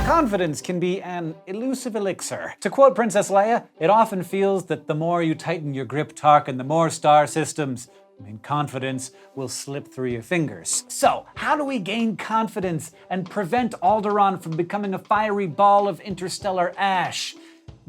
Confidence can be an elusive elixir. To quote Princess Leia, it often feels that the more you tighten your grip, Tarkin, the more star systems, confidence will slip through your fingers. So, how do we gain confidence and prevent Alderaan from becoming a fiery ball of interstellar ash?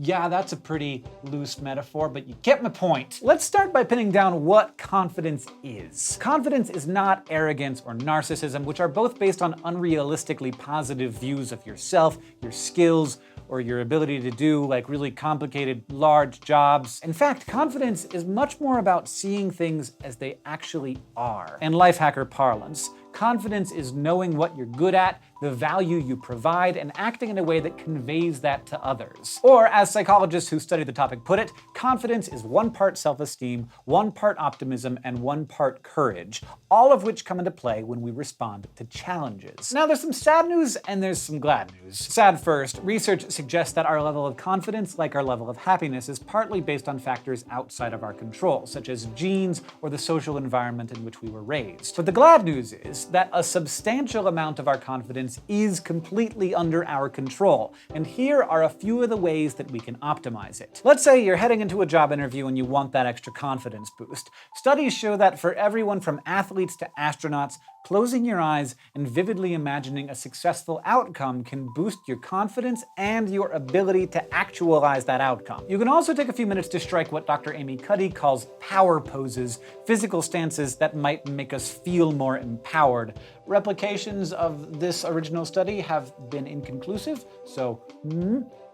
Yeah, that's a pretty loose metaphor, but you get my point. Let's start by pinning down what confidence is. Confidence is not arrogance or narcissism, which are both based on unrealistically positive views of yourself, your skills, or your ability to do like really complicated, large jobs. In fact, confidence is much more about seeing things as they actually are. In life hacker parlance, confidence is knowing what you're good at, the value you provide, and acting in a way that conveys that to others. Or, as psychologists who study the topic put it, confidence is 1 part self-esteem, 1 part optimism, and 1 part courage, all of which come into play when we respond to challenges. Now, there's some sad news and there's some glad news. Sad first, research suggests that our level of confidence, like our level of happiness, is partly based on factors outside of our control, such as genes or the social environment in which we were raised. But the glad news is that a substantial amount of our confidence is completely under our control, and here are a few of the ways that we can optimize it. Let's say you're heading into a job interview and you want that extra confidence boost. Studies show that for everyone from athletes to astronauts, closing your eyes and vividly imagining a successful outcome can boost your confidence and your ability to actualize that outcome. You can also take a few minutes to strike what Dr. Amy Cuddy calls power poses, physical stances that might make us feel more empowered. Replications of this original study have been inconclusive, so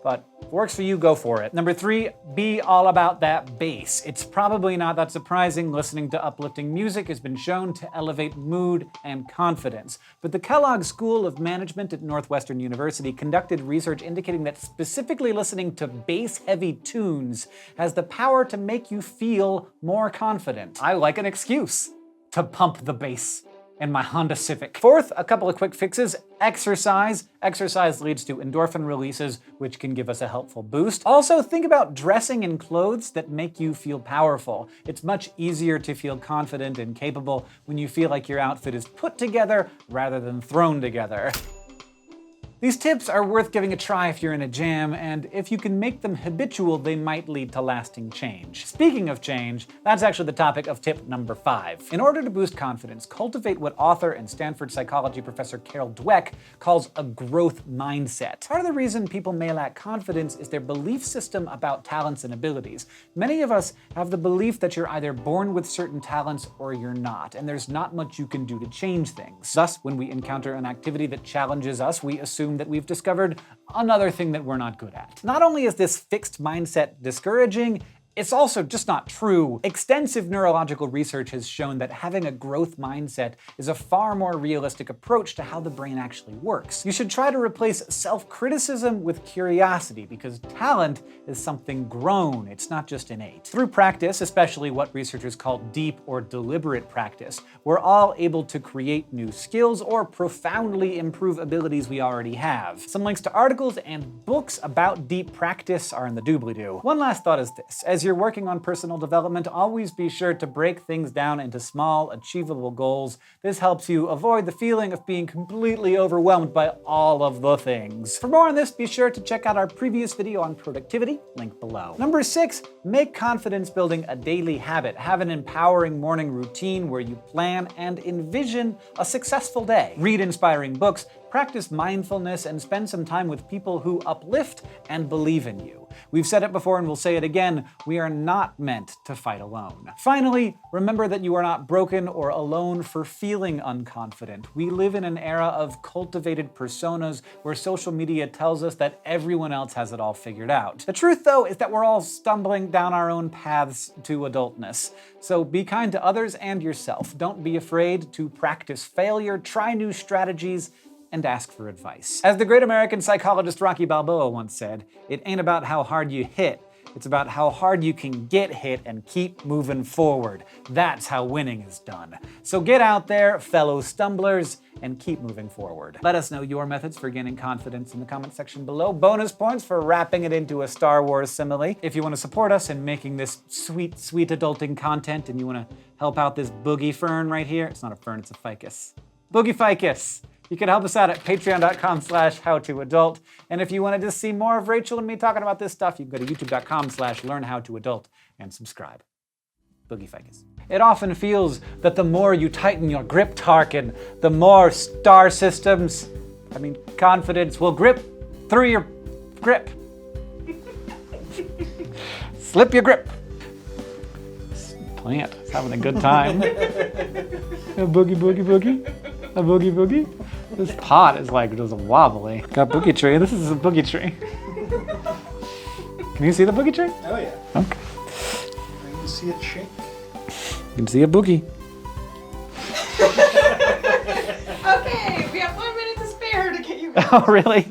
but if it works for you, go for it. Number 3, be all about that bass. It's probably not that surprising. Listening to uplifting music has been shown to elevate mood and confidence. But the Kellogg School of Management at Northwestern University conducted research indicating that specifically listening to bass-heavy tunes has the power to make you feel more confident. I like an excuse to pump the bass in my Honda Civic. Fourth, a couple of quick fixes. Exercise. Exercise leads to endorphin releases, which can give us a helpful boost. Also, think about dressing in clothes that make you feel powerful. It's much easier to feel confident and capable when you feel like your outfit is put together rather than thrown together. These tips are worth giving a try if you're in a jam, and if you can make them habitual, they might lead to lasting change. Speaking of change, that's actually the topic of tip number 5. In order to boost confidence, cultivate what author and Stanford psychology professor Carol Dweck calls a growth mindset. Part of the reason people may lack confidence is their belief system about talents and abilities. Many of us have the belief that you're either born with certain talents or you're not, and there's not much you can do to change things. Thus, when we encounter an activity that challenges us, we assume that we've discovered another thing that we're not good at. Not only is this fixed mindset discouraging, it's also just not true. Extensive neurological research has shown that having a growth mindset is a far more realistic approach to how the brain actually works. You should try to replace self-criticism with curiosity, because talent is something grown, it's not just innate. Through practice, especially what researchers call deep or deliberate practice, we're all able to create new skills or profoundly improve abilities we already have. Some links to articles and books about deep practice are in the doobly-doo. One last thought is this. As you're working on personal development, always be sure to break things down into small, achievable goals. This helps you avoid the feeling of being completely overwhelmed by all of the things. For more on this, be sure to check out our previous video on productivity, link below. Number 6, make confidence building a daily habit. Have an empowering morning routine where you plan and envision a successful day. Read inspiring books, practice mindfulness, and spend some time with people who uplift and believe in you. We've said it before and we'll say it again, we are not meant to fight alone. Finally, remember that you are not broken or alone for feeling unconfident. We live in an era of cultivated personas where social media tells us that everyone else has it all figured out. The truth, though, is that we're all stumbling down our own paths to adultness. So be kind to others and yourself. Don't be afraid to practice failure, try new strategies, and ask for advice. As the great American psychologist Rocky Balboa once said, it ain't about how hard you hit, it's about how hard you can get hit and keep moving forward. That's how winning is done. So get out there, fellow stumblers, and keep moving forward. Let us know your methods for gaining confidence in the comment section below. Bonus points for wrapping it into a Star Wars simile. If you want to support us in making this sweet, sweet adulting content and you want to help out this boogie fern right here, it's not a fern, it's a ficus. Boogie ficus! You can help us out at patreon.com/howtoadult. And if you wanted to see more of Rachel and me talking about this stuff, you can go to youtube.com/learnhowtoadult and subscribe. Boogie ficus. It often feels that the more you tighten your grip, Tarkin, the more confidence will grip through your grip. Slip your grip. This plant is having a good time. A boogie, boogie, boogie. A boogie, boogie. This pot is like just wobbly. Got boogie tree. This is a boogie tree. Can you see the boogie tree? Oh yeah. Okay. I can see it shake. You can see a boogie. Okay, we have 1 minute to spare to get you. Oh, really?